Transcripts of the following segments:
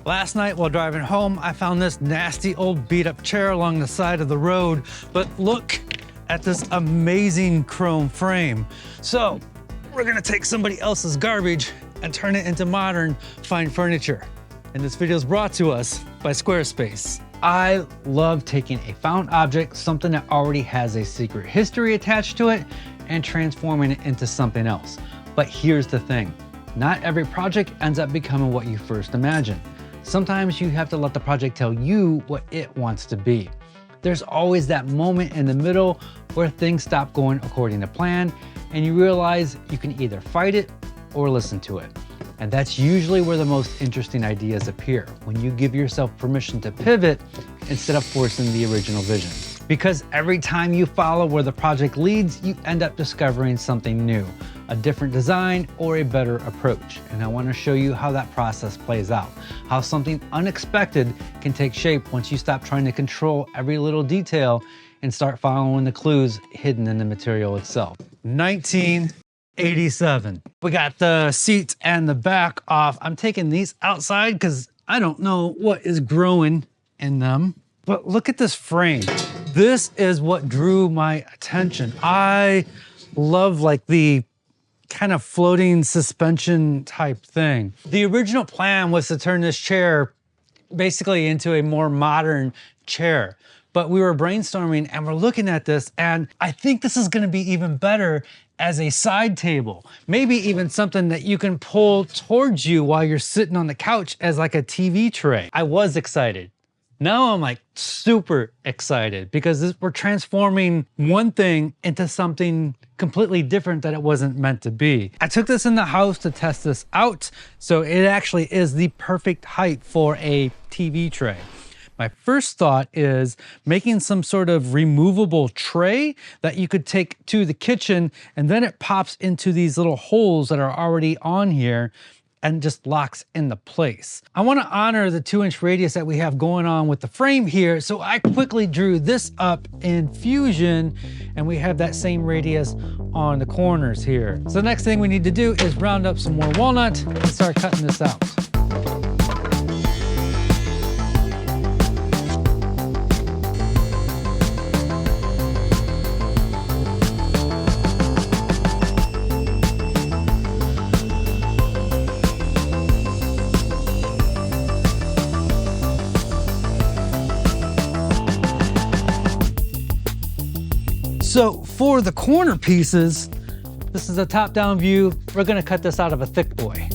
Last night while driving home, I found this nasty old beat up chair along the side of the road, but look at this amazing chrome frame. So we're gonna take somebody else's garbage and turn it into modern fine furniture. And this video is brought to us by Squarespace. I love taking a found object, something that already has a secret history attached to it, and transforming it into something else. But here's the thing, not every project ends up becoming what you first imagined. Sometimes you have to let the project tell you what it wants to be. There's always that moment in the middle where things stop going according to plan and you realize you can either fight it or listen to it. And that's usually where the most interesting ideas appear, when you give yourself permission to pivot instead of forcing the original vision. Because every time you follow where the project leads, you end up discovering something new, a different design or a better approach. And I want to show you how that process plays out, how something unexpected can take shape once you stop trying to control every little detail and start following the clues hidden in the material itself. 1987. We got the seats and the back off. I'm taking these outside because I don't know what is growing in them. But look at this frame. This is what drew my attention. I love like the kind of floating suspension type thing. The original plan was to turn this chair basically into a more modern chair. But we were brainstorming and we're looking at this, and I think this is gonna be even better as a side table. Maybe even something that you can pull towards you while you're sitting on the couch as like a TV tray. I was excited. Now I'm like super excited because we're transforming one thing into something completely different that it wasn't meant to be. I took this in the house to test this out, so it actually is the perfect height for a TV tray. My first thought is making some sort of removable tray that you could take to the kitchen, and then it pops into these little holes that are already on here and just locks into place. I want to honor the 2-inch radius that we have going on with the frame here, so I quickly drew this up in Fusion, and we have that same radius on the corners here. So the next thing we need to do is round up some more walnut and start cutting this out. So for the corner pieces, this is a top-down view. We're gonna cut this out of a thick boy.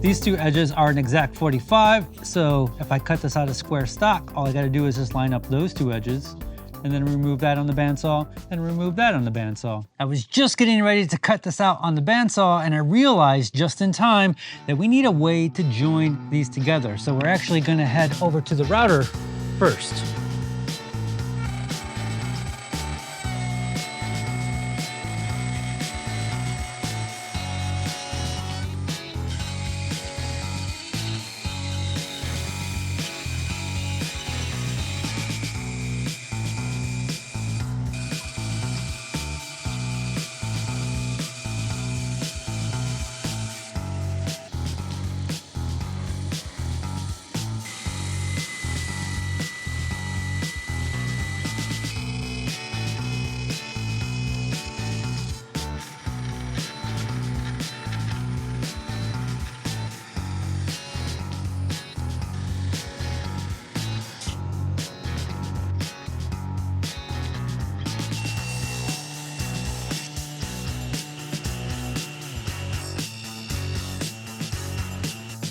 These two edges are an exact 45, so if I cut this out of square stock, all I gotta do is just line up those two edges and then remove that on the bandsaw and remove that on the bandsaw. I was just getting ready to cut this out on the bandsaw and I realized just in time that we need a way to join these together. So we're actually gonna head over to the router first.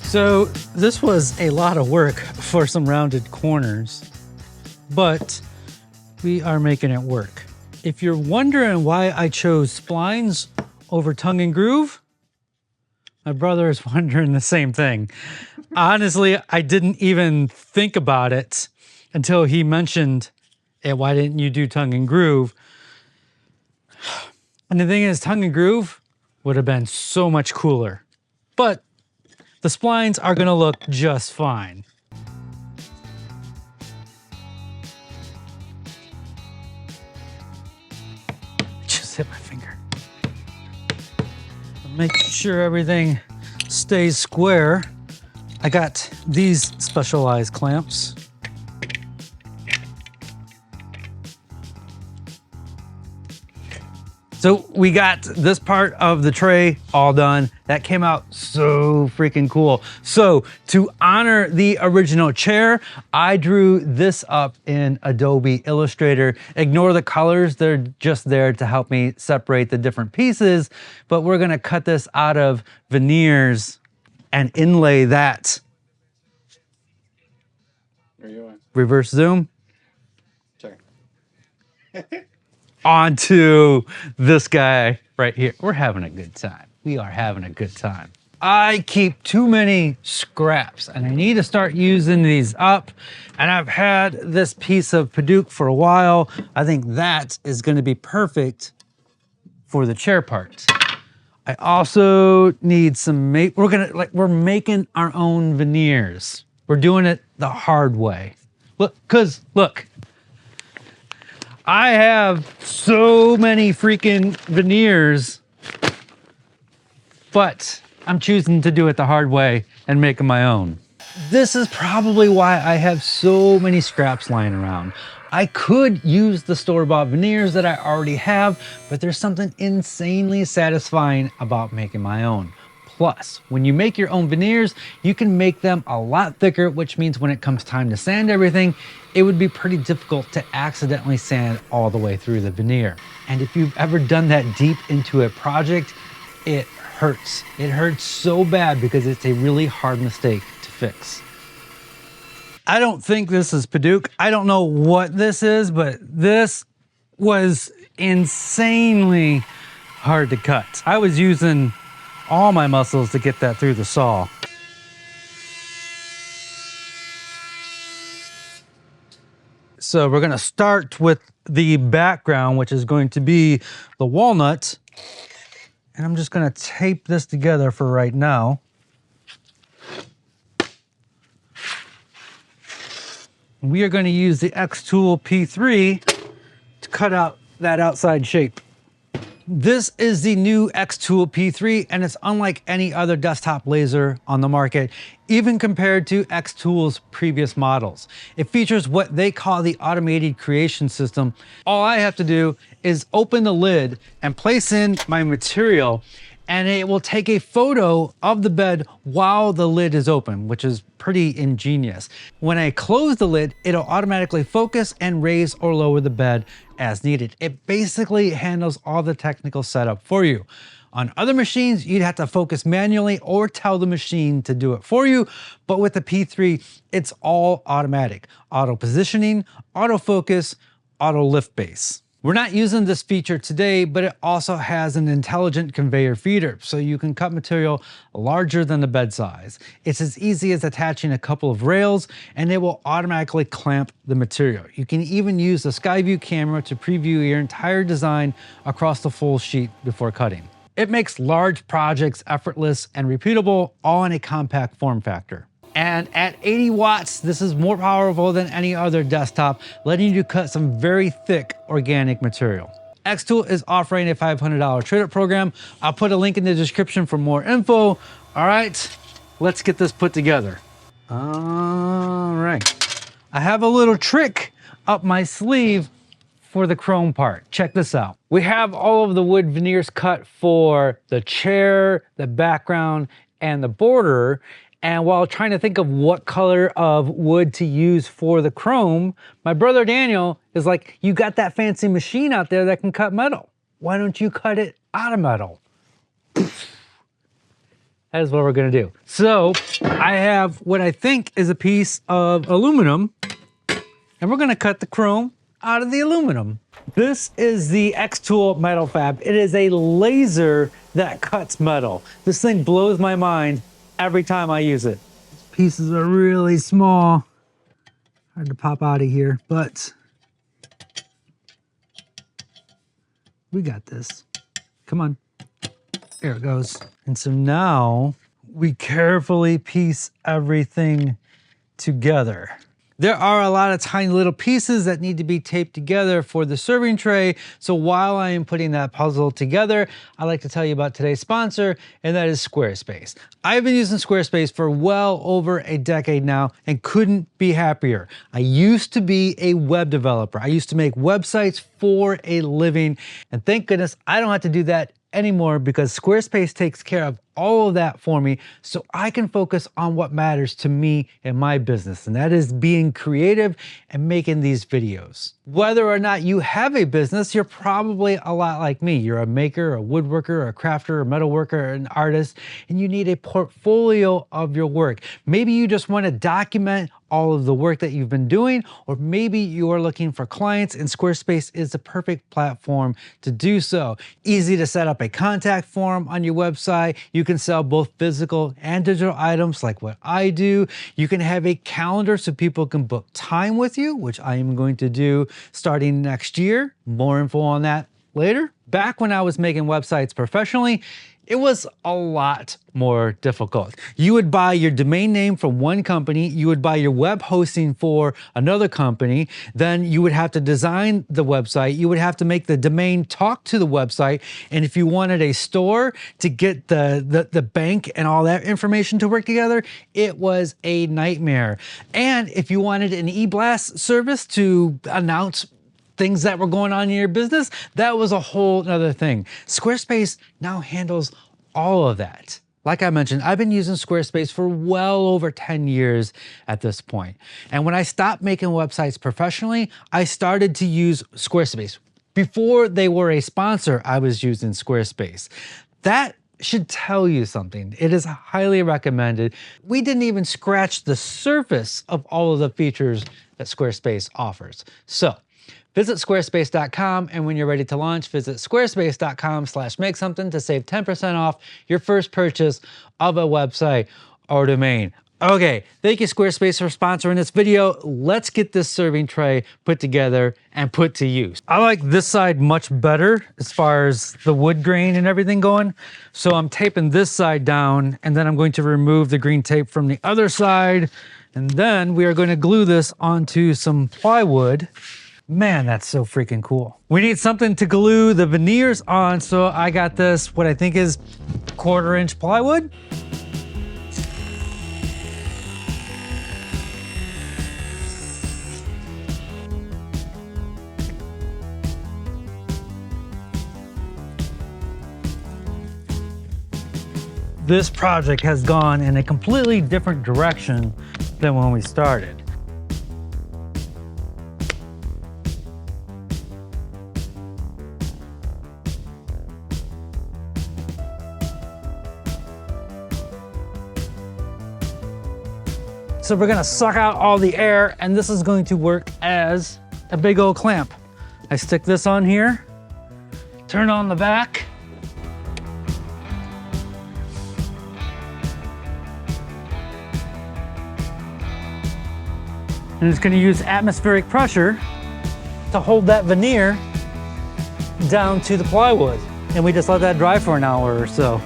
So this was a lot of work for some rounded corners, but we are making it work. If you're wondering why I chose splines over tongue and groove, my brother is wondering the same thing. Honestly, I didn't even think about it until he mentioned, hey, why didn't you do tongue and groove? And the thing is, tongue and groove would have been so much cooler. But the splines are gonna look just fine. hit my finger. Make sure everything stays square. I got these specialized clamps. So we got this part of the tray all done. That came out so freaking cool. So to honor the original chair, I drew this up in Adobe Illustrator. Ignore the colors, they're just there to help me separate the different pieces, but we're gonna cut this out of veneers and inlay that. Where are you going? Reverse zoom. Sorry. Onto this guy right here. We're having a good time. We are having a good time. I keep too many scraps and I need to start using these up. And I've had this piece of Padauk for a while. I think that is going to be perfect for the chair part. I also need some we're making our own veneers. We're doing it the hard way. Look, I have so many freaking veneers, but I'm choosing to do it the hard way and make them my own. This is probably why I have so many scraps lying around. I could use the store-bought veneers that I already have, but there's something insanely satisfying about making my own. Plus, when you make your own veneers, you can make them a lot thicker, which means when it comes time to sand everything, it would be pretty difficult to accidentally sand all the way through the veneer. And if you've ever done that deep into a project, it hurts. It hurts so bad because it's a really hard mistake to fix. I don't think this is Padauk. I don't know what this is, but this was insanely hard to cut. I was using all my muscles to get that through the saw. So we're gonna start with the background, which is going to be the walnut. And I'm just gonna tape this together for right now. We are gonna use the X-Tool P3 to cut out that outside shape. This is the new X-Tool P3, and it's unlike any other desktop laser on the market, even compared to X-Tool's previous models. It features what they call the automated creation system. All I have to do is open the lid and place in my material, and it will take a photo of the bed while the lid is open, which is pretty ingenious. When I close the lid, it'll automatically focus and raise or lower the bed as needed. It basically handles all the technical setup for you. On other machines, you'd have to focus manually or tell the machine to do it for you. But with the P3, it's all automatic. Auto positioning, auto focus, auto lift base. We're not using this feature today, but it also has an intelligent conveyor feeder, so you can cut material larger than the bed size. It's as easy as attaching a couple of rails, and it will automatically clamp the material. You can even use the Skyview camera to preview your entire design across the full sheet before cutting. It makes large projects effortless and repeatable, all in a compact form factor. And at 80 watts, this is more powerful than any other desktop, letting you cut some very thick organic material. X-Tool is offering a $500 trade-up program. I'll put a link in the description for more info. All right, let's get this put together. All right, I have a little trick up my sleeve for the chrome part. Check this out. We have all of the wood veneers cut for the chair, the background, and the border. And while trying to think of what color of wood to use for the chrome, my brother Daniel is like, you got that fancy machine out there that can cut metal. Why don't you cut it out of metal? That is what we're gonna do. So I have what I think is a piece of aluminum, and we're gonna cut the chrome out of the aluminum. This is the X-Tool Metal Fab. It is a laser that cuts metal. This thing blows my mind every time I use it. These pieces are really small. Hard to pop out of here, but we got this. Come on. There it goes. And so now we carefully piece everything together. There are a lot of tiny little pieces that need to be taped together for the serving tray. So while I am putting that puzzle together, I'd like to tell you about today's sponsor, and that is Squarespace. I've been using Squarespace for well over a decade now and couldn't be happier. I used to be a web developer. I used to make websites for a living, and thank goodness I don't have to do that anymore because Squarespace takes care of all of that for me so I can focus on what matters to me and my business, and that is being creative and making these videos. Whether or not you have a business, you're probably a lot like me. You're a maker, a woodworker, a crafter, a metalworker, an artist, and you need a portfolio of your work. Maybe you just want to document all of the work that you've been doing, or maybe you are looking for clients, and Squarespace is the perfect platform to do so. Easy to set up a contact form on your website. You can sell both physical and digital items like what I do. You can have a calendar so people can book time with you, which I am going to do starting next year. More info on that later. Back when I was making websites professionally, it was a lot more difficult. You would buy your domain name from one company, you would buy your web hosting for another company, then you would have to design the website, you would have to make the domain talk to the website, and if you wanted a store to get the bank and all that information to work together, it was a nightmare. And if you wanted an e-blast service to announce things that were going on in your business, that was a whole nother thing. Squarespace now handles all of that. Like I mentioned, I've been using Squarespace for well over 10 years at this point. And when I stopped making websites professionally, I started to use Squarespace. Before they were a sponsor, I was using Squarespace. That should tell you something. It is highly recommended. We didn't even scratch the surface of all of the features that Squarespace offers. So, visit squarespace.com, and when you're ready to launch, visit squarespace.com/makesomething to save 10% off your first purchase of a website or domain. Okay, thank you Squarespace for sponsoring this video. Let's get this serving tray put together and put to use. I like this side much better as far as the wood grain and everything going. So I'm taping this side down, and then I'm going to remove the green tape from the other side. And then we are going to glue this onto some plywood. Man, that's so freaking cool. We need something to glue the veneers on, so I got this, what I think is 1/4-inch plywood. This project has gone in a completely different direction than when we started. So we're gonna suck out all the air, and this is going to work as a big old clamp. I stick this on here, turn on the back, and it's gonna use atmospheric pressure to hold that veneer down to the plywood. And we just let that dry for an hour or so.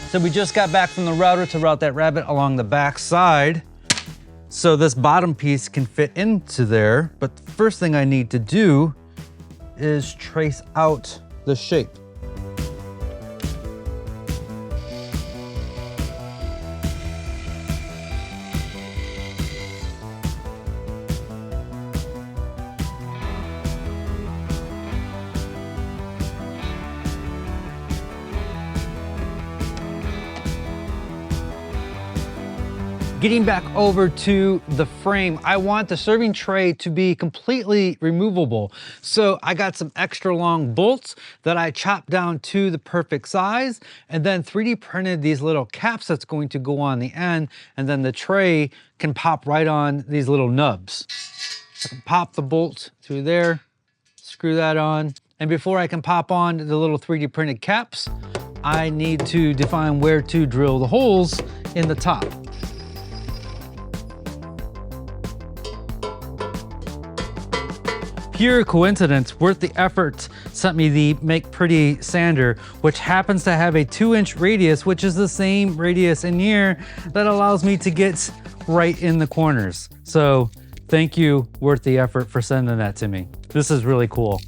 So we just got back from the router to route that rabbet along the back side, so this bottom piece can fit into there. But the first thing I need to do is trace out the shape. Getting back over to the frame, I want the serving tray to be completely removable. So I got some extra long bolts that I chopped down to the perfect size, and then 3D printed these little caps that's going to go on the end, and then the tray can pop right on these little nubs. I can pop the bolt through there, screw that on, and before I can pop on the little 3D printed caps, I need to define where to drill the holes in the top. pure coincidence, Worth the Effort sent me the Make Pretty sander, which happens to have a 2-inch radius, which is the same radius in here that allows me to get right in the corners. So thank you, Worth the Effort, for sending that to me. This is really cool.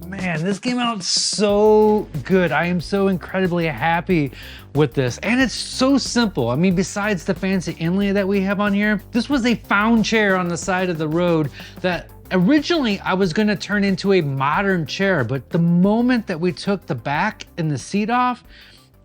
Man, this came out so good. I am so incredibly happy with this. And it's so simple. I mean, besides the fancy inlay that we have on here, this was a found chair on the side of the road that originally I was gonna turn into a modern chair, but the moment that we took the back and the seat off,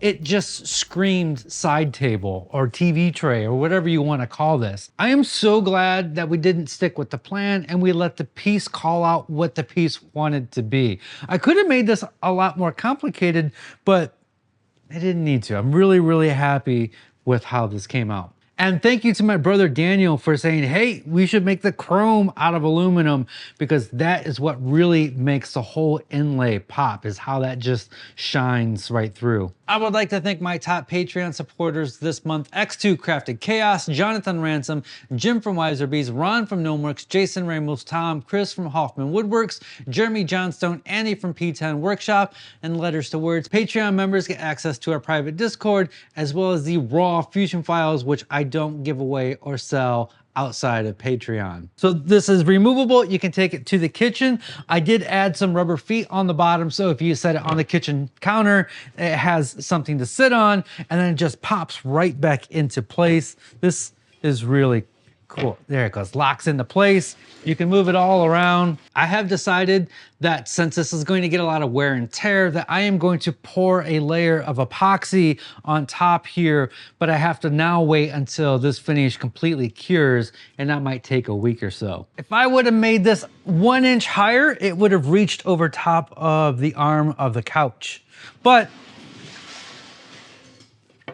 it just screamed side table or TV tray or whatever you want to call this. I am so glad that we didn't stick with the plan and we let the piece call out what the piece wanted to be. I could have made this a lot more complicated, but I didn't need to. I'm really, really happy with how this came out. And thank you to my brother Daniel for saying, hey, we should make the chrome out of aluminum, because that is what really makes the whole inlay pop, is how that just shines right through. I would like to thank my top Patreon supporters this month: X2 Crafted Chaos, Jonathan Ransom, Jim from Wiserbees, Ron from Gnomeworks, Jason Ramos, Tom, Chris from Hoffman Woodworks, Jeremy Johnstone, Andy from P10 Workshop, and Letters to Words. Patreon members get access to our private Discord, as well as the raw Fusion files, which I don't give away or sell outside of Patreon. So this is removable. You can take it to the kitchen. I did add some rubber feet on the bottom, so if you set it on the kitchen counter, it has something to sit on, and then it just pops right back into place. This is really cool. There it goes, locks into place. You can move it all around. I have decided that since this is going to get a lot of wear and tear, that I am going to pour a layer of epoxy on top here, but I have to now wait until this finish completely cures, and that might take a week or so. If I would have made this 1 inch higher, it would have reached over top of the arm of the couch. But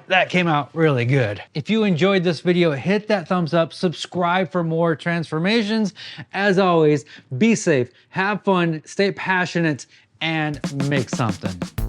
that came out really good. If you enjoyed this video, hit that thumbs up, subscribe for more transformations. As always, be safe, have fun, stay passionate, and make something.